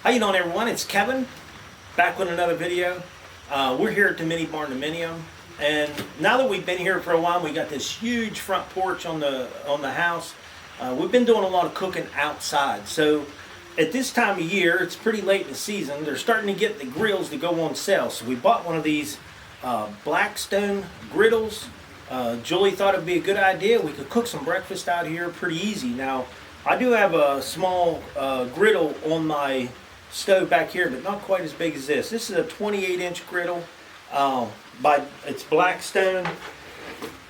How you doing, everyone? It's Kevin, back with another video. We're here at the Mini Barn Dominium, and now that we've been here for a while, we got this huge front porch on the house. We've been doing a lot of cooking outside, so at this time of year, it's pretty late in the season. They're starting to get the grills to go on sale, so we bought one of these BLACKSTONE griddles. Julie thought it'd be a good idea. We could cook some breakfast out here pretty easy. Now, I do have a small griddle on my stove back here, but not quite as big as this. This is a 28-inch griddle. It's BLACKSTONE.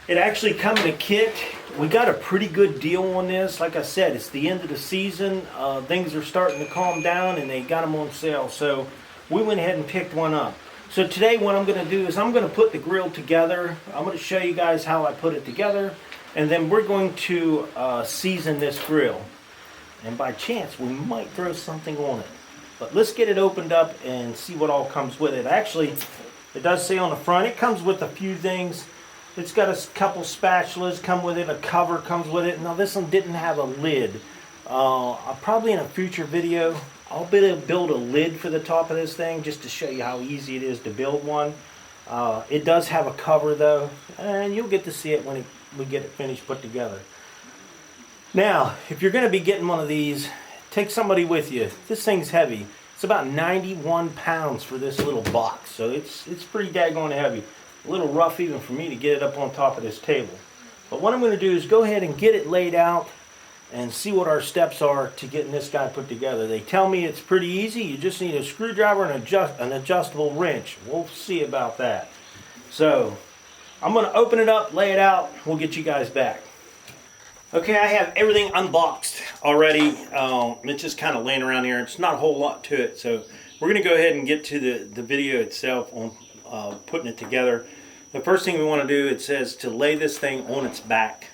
It actually comes in a kit. We got a pretty good deal on this. Like I said, it's the end of the season. Things are starting to calm down, and they got them on sale. So we went ahead and picked one up. So today what I'm going to do is I'm going to put the grill together. I'm going to show you guys how I put it together. And then we're going to season this grill. And by chance, we might throw something on it. But let's get it opened up and see what all comes with it. Actually, it does say on the front, it comes with a few things. It's got a couple spatulas come with it, a cover comes with it. Now this one didn't have a lid. Probably in a future video, I'll be able to build a lid for the top of this thing just to show you how easy it is to build one. It does have a cover though, and you'll get to see it when we get it finished put together. Now, if you're going to be getting one of these, take somebody with you. This thing's heavy. It's about 91 pounds for this little box, so it's pretty daggone heavy. A little rough even for me to get it up on top of this table. But what I'm going to do is go ahead and get it laid out and see what our steps are to getting this guy put together. They tell me it's pretty easy. You just need a screwdriver and an adjustable wrench. We'll see about that. So I'm going to open it up, lay it out. We'll get you guys back. Okay, I have everything unboxed already. It's just kind of laying around here. It's not a whole lot to it, so we're going to go ahead and get to the video itself on putting it together. The first thing we want to do, it says to lay this thing on its back.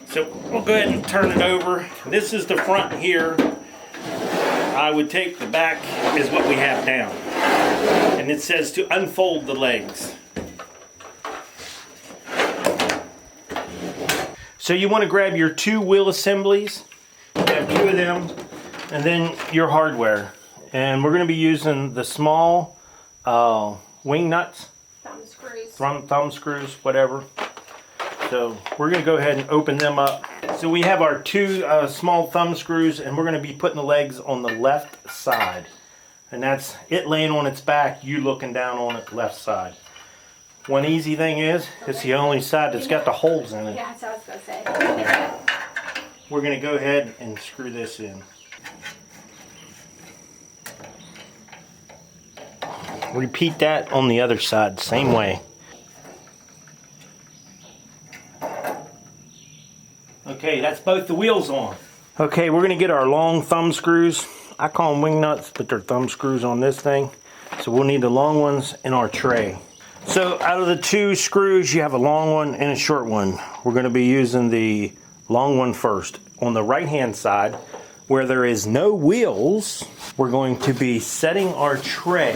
So we'll go ahead and turn it over. This is the front here. I would take the back is what we have down. And it says to unfold the legs. So you want to grab your two wheel assemblies, you have two of them, and then your hardware. And we're going to be using the small wing nuts, thumb screws, whatever. So we're going to go ahead and open them up. So we have our two small thumb screws, and we're going to be putting the legs on the left side. And that's it laying on its back, you looking down on it left side. One easy thing is, it's the only side that's got the holes in it. Yeah, that's what I was going to say. We're going to go ahead and screw this in. Repeat that on the other side, same way. Okay, that's both the wheels on. Okay, we're going to get our long thumb screws. I call them wing nuts, but they're thumb screws on this thing. So we'll need the long ones in our tray. So out of the two screws, you have a long one and a short one. We're going to be using the long one first. On the right hand side, where there is no wheels, we're going to be setting our tray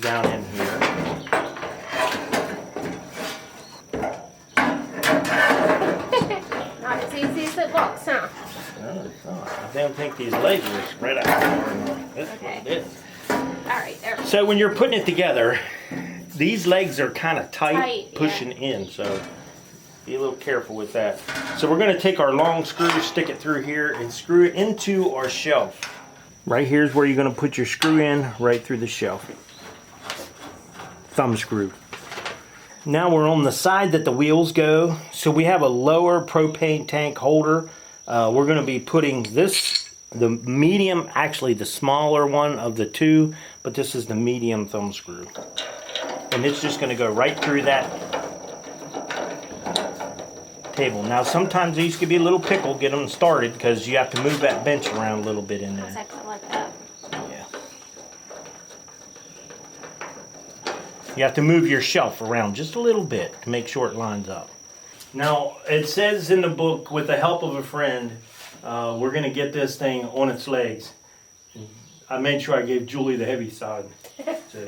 down in here. Not as easy as it looks, huh? No, it's not. I don't think these legs are spread out far enough. That's what it is. Alright, there. So when you're putting it together, these legs are kind of tight pushing in, so be a little careful with that. So we're going to take our long screw, stick it through here, and screw it into our shelf. Right here is where you're going to put your screw in, right through the shelf. Thumb screw. Now we're on the side that the wheels go. So we have a lower propane tank holder. We're going to be putting this, the medium, actually the smaller one of the two, but this is the medium thumb screw. And it's just going to go right through that table. Now sometimes these could be a little pickle, get them started, because you have to move that bench around a little bit in there. Exactly like that. Yeah. You have to move your shelf around just a little bit to make sure it lines up. Now it says in the book, with the help of a friend, we're going to get this thing on its legs. I made sure I gave Julie the heavy side. So.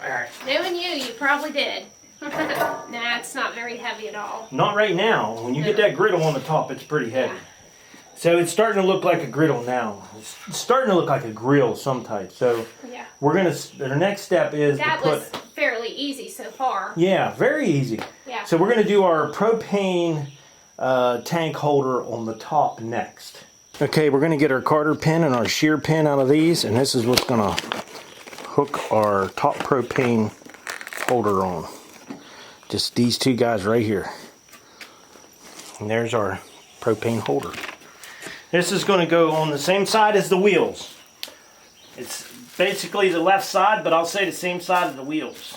Alright. Knowing you probably did. Nah, it's not very heavy at all. Not right now. When you get that griddle on the top, it's pretty heavy. Yeah. So it's starting to look like a griddle now. It's starting to look like a grill some type. So Yeah. we're gonna. The next step is That to put. was fairly easy so far. Yeah, very easy. Yeah. So we're gonna do our propane tank holder on the top next. Okay, we're gonna get our Carter pin and our shear pin out of these, and this is what's gonna hook our top propane holder on. Just these two guys right here. And there's our propane holder. This is going to go on the same side as the wheels. It's basically the left side, but I'll say the same side of the wheels.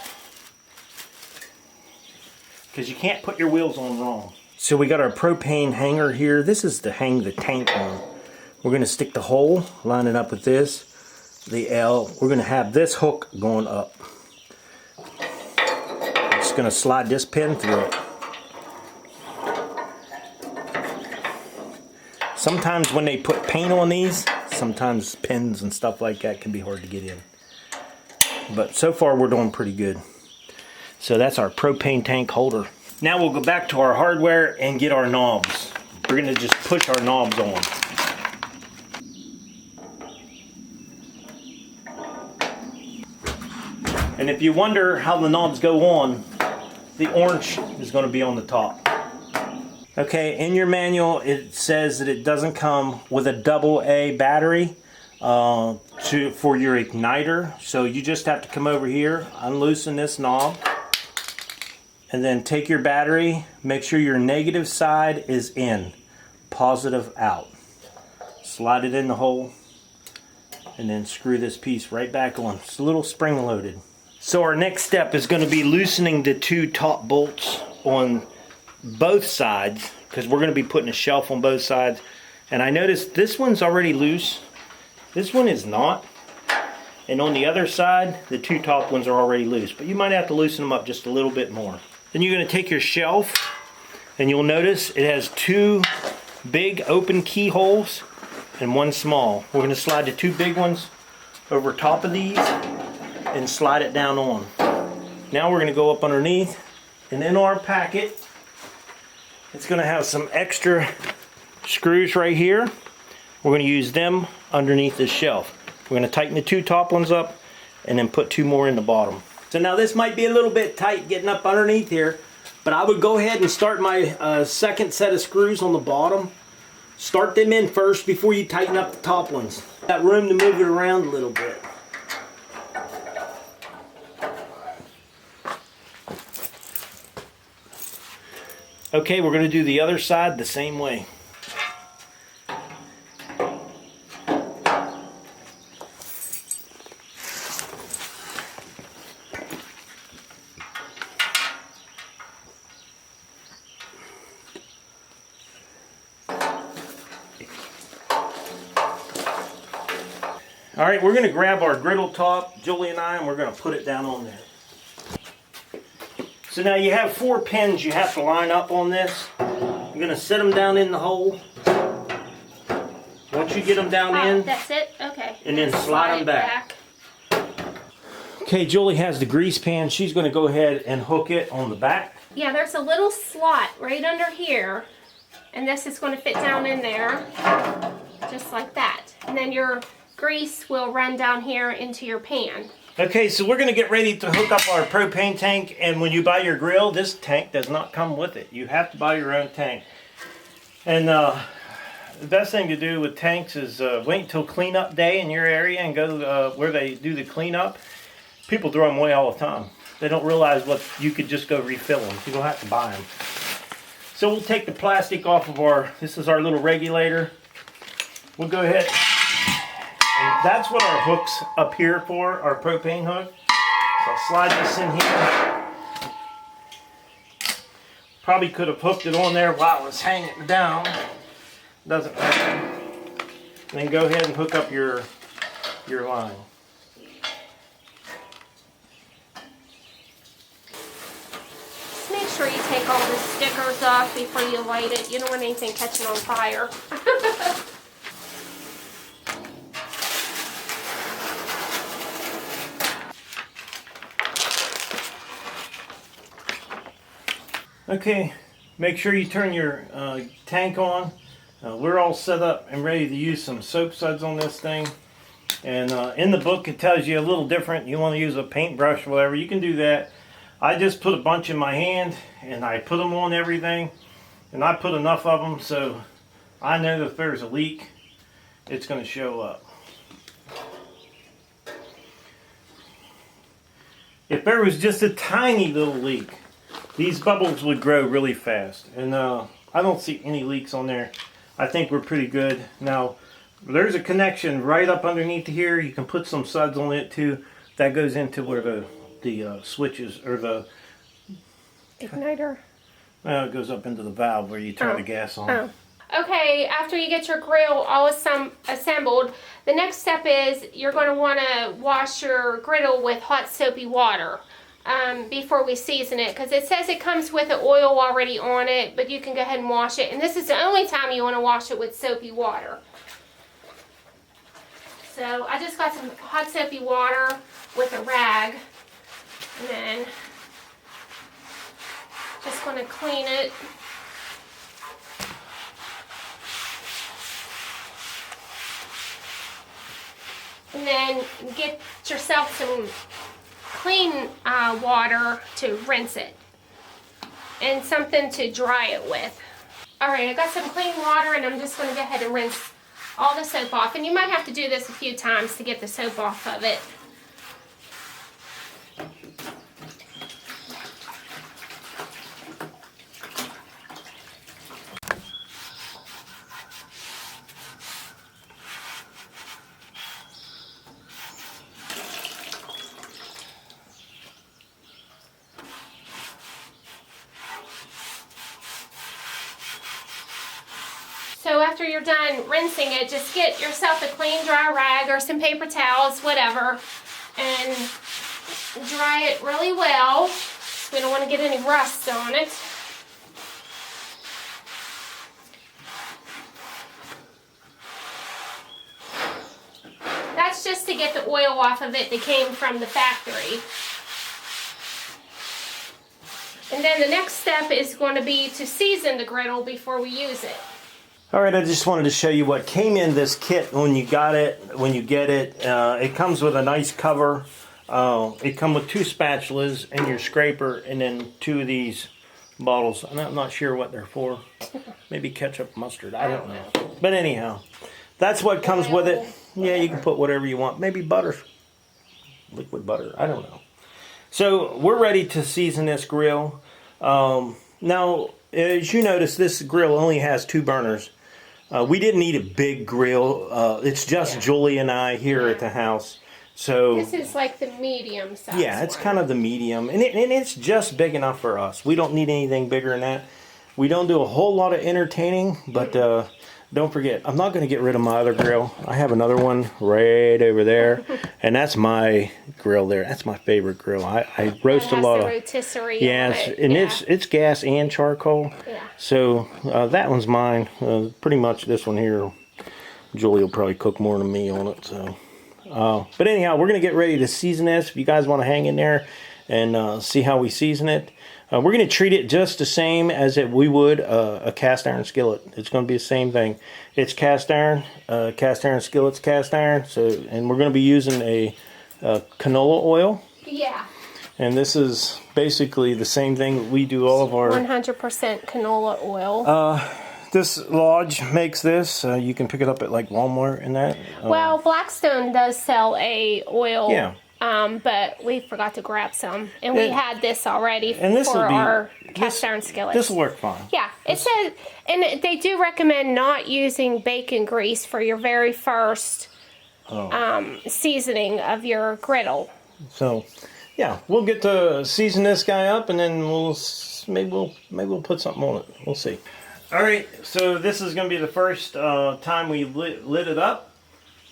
Because you can't put your wheels on wrong. So we got our propane hanger here. This is to hang the tank on. We're going to stick the hole, line it up with this, the L. We're going to have this hook going up. I'm just going to slide this pin through it. Sometimes when they put paint on these, sometimes pins and stuff like that can be hard to get in. But so far we're doing pretty good. So that's our propane tank holder. Now we'll go back to our hardware and get our knobs. We're going to just push our knobs on. And if you wonder how the knobs go on, the orange is going to be on the top. Okay, in your manual it says that it doesn't come with a AA battery for your igniter. So you just have to come over here, unloosen this knob, and then take your battery, make sure your negative side is in, positive out. Slide it in the hole, and then screw this piece right back on. It's a little spring loaded. So our next step is going to be loosening the two top bolts on both sides, because we're going to be putting a shelf on both sides. And I noticed this one's already loose, this one is not, and on the other side the two top ones are already loose, but you might have to loosen them up just a little bit more. Then you're going to take your shelf, and you'll notice it has two big open keyholes and one small. We're going to slide the two big ones over top of these and slide it down on. Now we're going to go up underneath, and in our packet it's going to have some extra screws right here. We're going to use them underneath this shelf. We're going to tighten the two top ones up and then put two more in the bottom. So now this might be a little bit tight getting up underneath here, but I would go ahead and start my second set of screws on the bottom. Start them in first before you tighten up the top ones. Got room to move it around a little bit. Okay, we're going to do the other side the same way. All right, we're going to grab our griddle top, Julie and I, and we're going to put it down on there. So now you have 4 pins you have to line up on this. You're going to set them down in the hole. Once you get them down in, that's it? Okay. And then slide them back. Okay, Julie has the grease pan. She's going to go ahead and hook it on the back. Yeah, there's a little slot right under here, and this is going to fit down in there, just like that. And then your grease will run down here into your pan. Okay, so we're going to get ready to hook up our propane tank, and when you buy your grill, this tank does not come with it. You have to buy your own tank. And the best thing to do with tanks is wait until cleanup day in your area and go where they do the cleanup. People throw them away all the time. They don't realize what you could just go refill them. You don't have to buy them. So we'll take the plastic off of our, this is our little regulator. We'll go ahead. And that's what our hook's up here for, our propane hook. So I'll slide this in here. Probably could have hooked it on there while I was hanging it down. Doesn't matter. And then go ahead and hook up your line. Just make sure you take all the stickers off before you light it. You don't want anything catching on fire. Okay, make sure you turn your tank on. We're all set up and ready to use some soap suds on this thing. And in the book it tells you a little different. You want to use a paintbrush or whatever, you can do that. I just put a bunch in my hand and I put them on everything. And I put enough of them so I know that if there's a leak, it's going to show up. If there was just a tiny little leak, these bubbles would grow really fast. And I don't see any leaks on there. I think we're pretty good. Now, there's a connection right up underneath here. You can put some suds on it too. That goes into where the switches, or the igniter. It goes up into the valve where you turn the gas on. Oh. Okay, after you get your grill all assembled, the next step is you're going to want to wash your griddle with hot soapy water before we season it, because it says it comes with the oil already on it, but you can go ahead and wash it. And this is the only time you want to wash it with soapy water. So I just got some hot soapy water with a rag, and then just going to clean it. And then get yourself some clean water to rinse it, and something to dry it with. Alright, I got some clean water, and I'm just going to go ahead and rinse all the soap off. And you might have to do this a few times to get the soap off of it. So after you're done rinsing it, just get yourself a clean dry rag or some paper towels, whatever, and dry it really well. We don't want to get any rust on it. That's just to get the oil off of it that came from the factory. And then the next step is going to be to season the griddle before we use it. Alright, I just wanted to show you what came in this kit when you get it. It comes with a nice cover. It comes with 2 spatulas and your scraper, and then 2 of these bottles. I'm not sure what they're for. Maybe ketchup, mustard, I don't know. But anyhow, that's what comes with it. Yeah, you can put whatever you want. Maybe butter. Liquid butter, I don't know. So we're ready to season this grill. Now, as you notice, this grill only has 2 burners. We didn't need a big grill. It's just Julie and I here at the house. So this is like the medium size. Yeah, it's kind of the medium. And it's just big enough for us. We don't need anything bigger than that. We don't do a whole lot of entertaining, but don't forget, I'm not going to get rid of my other grill. I have another one right over there, and that's my grill there. That's my favorite grill. I roast a lot of rotisserie. Yeah, it's gas and charcoal. Yeah. So that one's mine. Pretty much this one here, Julie will probably cook more than me on it. So, but anyhow, we're going to get ready to season this. If you guys want to hang in there and see how we season it. We're going to treat it just the same as if we would a cast iron skillet. It's going to be the same thing. It's cast iron skillet's cast iron. So, and we're going to be using a canola oil. Yeah. And this is basically the same thing we do all of our 100% canola oil. This Lodge makes this. You can pick it up at like Walmart and that. Well, Blackstone does sell a oil. Yeah. But we forgot to grab some, and we had this already for our cast iron skillets. This will work fine. Yeah, it says, and they do recommend not using bacon grease for your very first seasoning of your griddle. So, yeah, we'll get to season this guy up, and then maybe we'll put something on it. We'll see. All right, so this is going to be the first time we lit it up.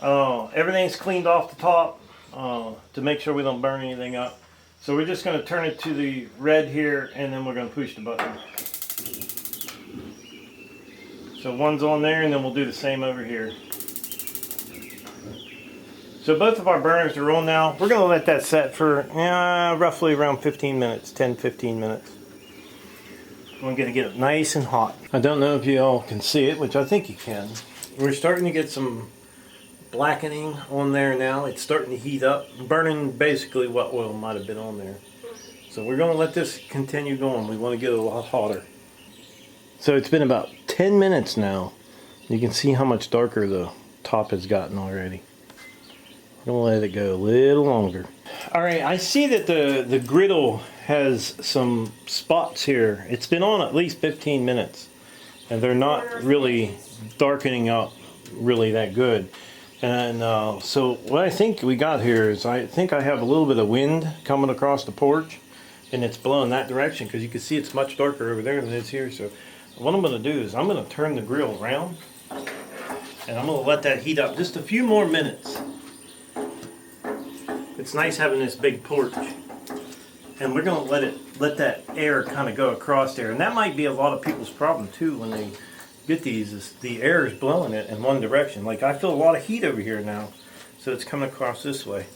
Everything's cleaned off the top. To make sure we don't burn anything up. So we're just going to turn it to the red here, and then we're going to push the button. So one's on there, and then we'll do the same over here. So both of our burners are on now. We're going to let that set for roughly around 15 minutes, 10-15 minutes. I'm going to get it nice and hot. I don't know if you all can see it, which I think you can. We're starting to get some blackening on there now. It's starting to heat up, burning basically what oil might have been on there. So we're going to let this continue going. We want to get it a lot hotter. So it's been about 10 minutes now. You can see how much darker the top has gotten already. I'm going to let it go a little longer. Alright, I see that the griddle has some spots here. It's been on at least 15 minutes. And they're not really darkening up really that good. And so what I think we got here is I think I have a little bit of wind coming across the porch. And it's blowing that direction because you can see it's much darker over there than it is here. So what I'm going to do is I'm going to turn the grill around. And I'm going to let that heat up just a few more minutes. It's nice having this big porch, and we're going to let that air kind of go across there, and that might be a lot of people's problem too when they get these. Is the air is blowing it in one direction. Like I feel a lot of heat over here now, so it's coming across this way.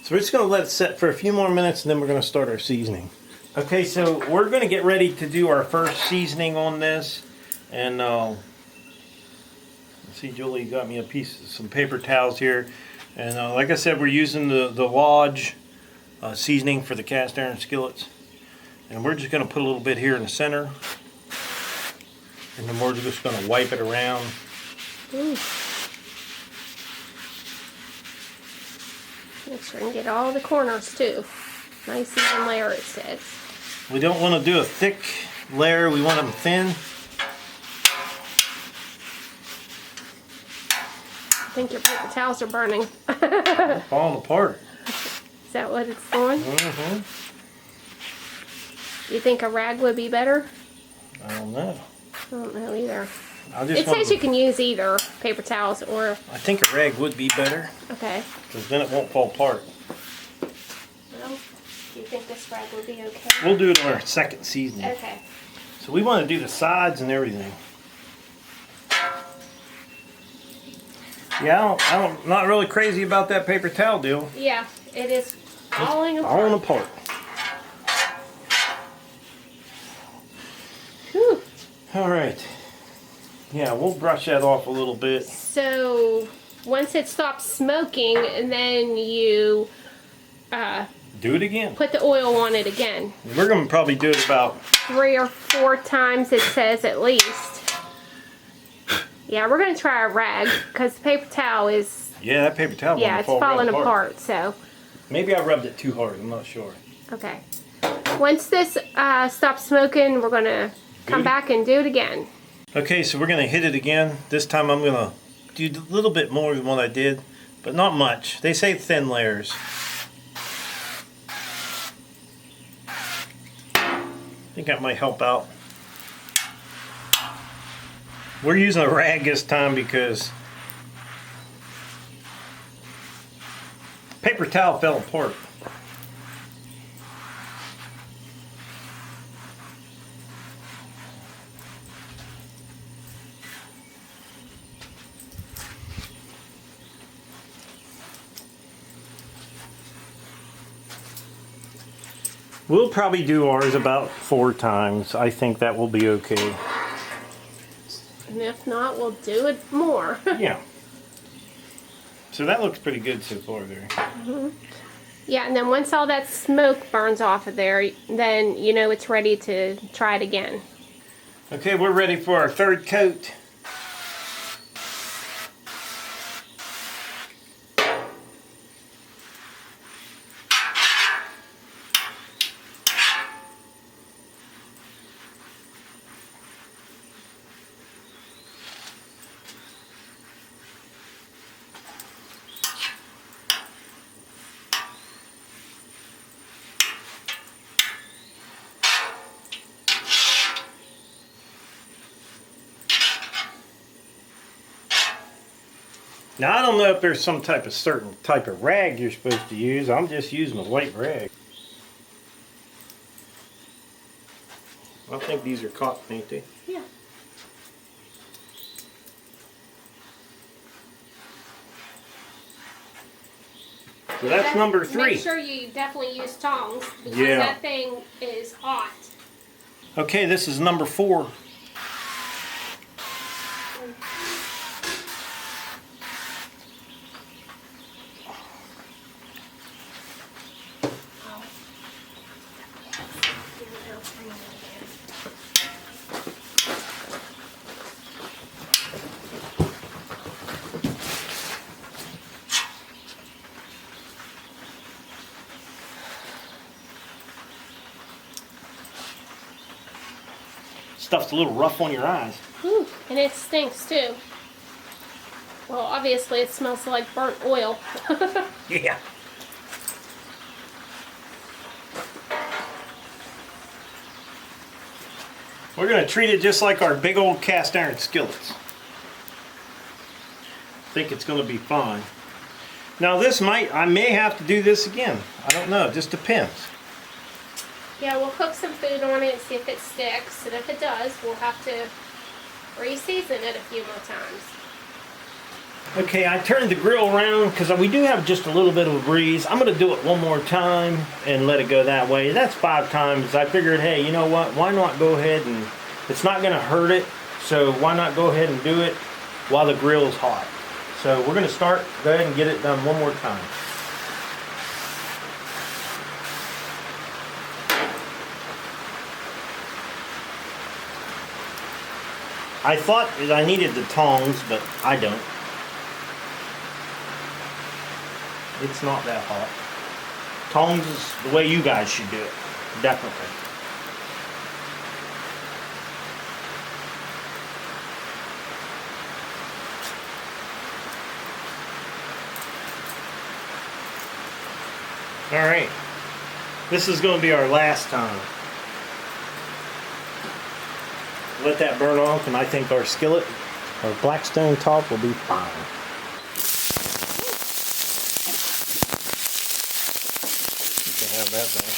So we're just going to let it set for a few more minutes, and then we're going to start our seasoning. Okay, so we're going to get ready to do our first seasoning on this, and see, Julie got me some paper towels here. And like I said, we're using the Lodge seasoning for the cast iron skillets. And we're just going to put a little bit here in the center. And then we're just going to wipe it around. Ooh. Make sure and get all the corners too. Nice even layer, it says. We don't want to do a thick layer. We want them thin. I think your paper towels are burning. They're falling apart. Is that what it's doing? Mm-hmm. You think a rag would be better? I don't know. I don't know either. It says you can use either paper towels or... I think a rag would be better. Okay. Because then it won't fall apart. Well, do you think this rag would be okay? We'll do it on our second seasoning. Okay. So we want to do the sides and everything. Yeah, I'm not really crazy about that paper towel deal. Yeah, it is falling apart. Falling apart. Whew. All right. Yeah, we'll brush that off a little bit. So once it stops smoking, and then you do it again. Put the oil on it again. We're going to probably do it about 3 or 4 times, it says at least. Yeah, we're going to try a rag because the paper towel is... Yeah, that paper towel it's falling apart, so... Maybe I rubbed it too hard, I'm not sure. Okay. Once this stops smoking, we're going to come back and do it again. Okay, so we're going to hit it again. This time I'm going to do a little bit more than what I did, but not much. They say thin layers. I think that might help out. We're using a rag this time because paper towel fell apart. We'll probably do ours about 4 times. I think that will be okay. And if not, we'll do it more. Yeah. So that looks pretty good so far there. Mm-hmm. Yeah, and then once all that smoke burns off of there, then you know it's ready to try it again. Okay, we're ready for our 3rd coat. Now I don't know if there's some type of certain type of rag you're supposed to use. I'm just using a white rag. I think these are cotton, ain't they? Yeah. So that's number 3. Make sure you definitely use tongs because Yeah. that thing is hot. Okay, this is number 4. Stuff's a little rough on your eyes. Whew, and it stinks too. Well, obviously it smells like burnt oil. Yeah. We're going to treat it just like our big old cast iron skillets. I think it's going to be fine. Now I may have to do this again. I don't know, it just depends. Yeah, we'll cook some food on it and see if it sticks. And if it does, we'll have to re-season it a few more times. Okay, I turned the grill around because we do have just a little bit of a breeze. I'm going to do it one more time and let it go that way. That's 5 times. I figured, hey, you know what? Why not go ahead and, it's not going to hurt it, so why not go ahead and do it while the grill is hot. So we're going to go ahead and get it done one more time. I thought that I needed the tongs, but I don't. It's not that hot. Tongs is the way you guys should do it. Definitely. Alright. This is going to be our last time. Let that burn off, and I think our skillet, our Blackstone top, will be fine. You can have that there.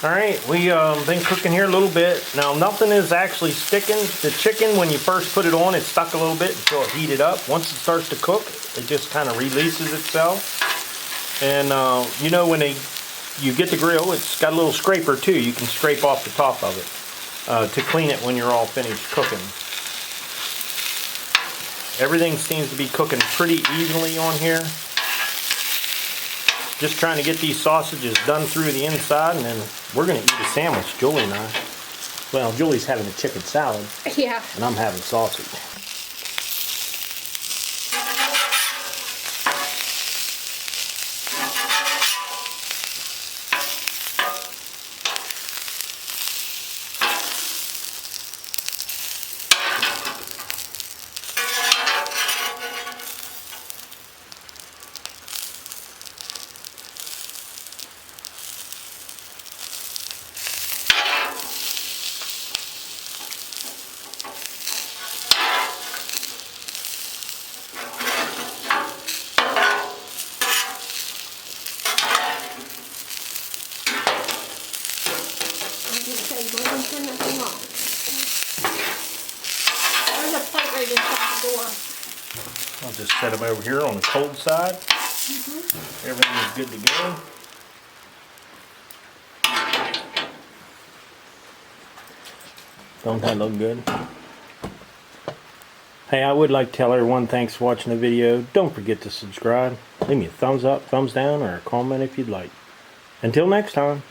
Alright, we've been cooking here a little bit. Now nothing is actually sticking. The chicken, when you first put it on, it stuck a little bit until it heated up. Once it starts to cook, it just kind of releases itself. And you know, when you get the grill, it's got a little scraper too. You can scrape off the top of it to clean it when you're all finished cooking. Everything seems to be cooking pretty evenly on here. Just trying to get these sausages done through the inside, and then we're going to eat a sandwich, Julie and I. Well, Julie's having a chicken salad. Yeah. And I'm having sausage. I'll just set them over here on the cold side. Everything is good to go. Don't that look good? Hey, I would like to tell everyone thanks for watching the video. Don't forget to subscribe. Leave me a thumbs up, thumbs down, or a comment if you'd like. Until next time.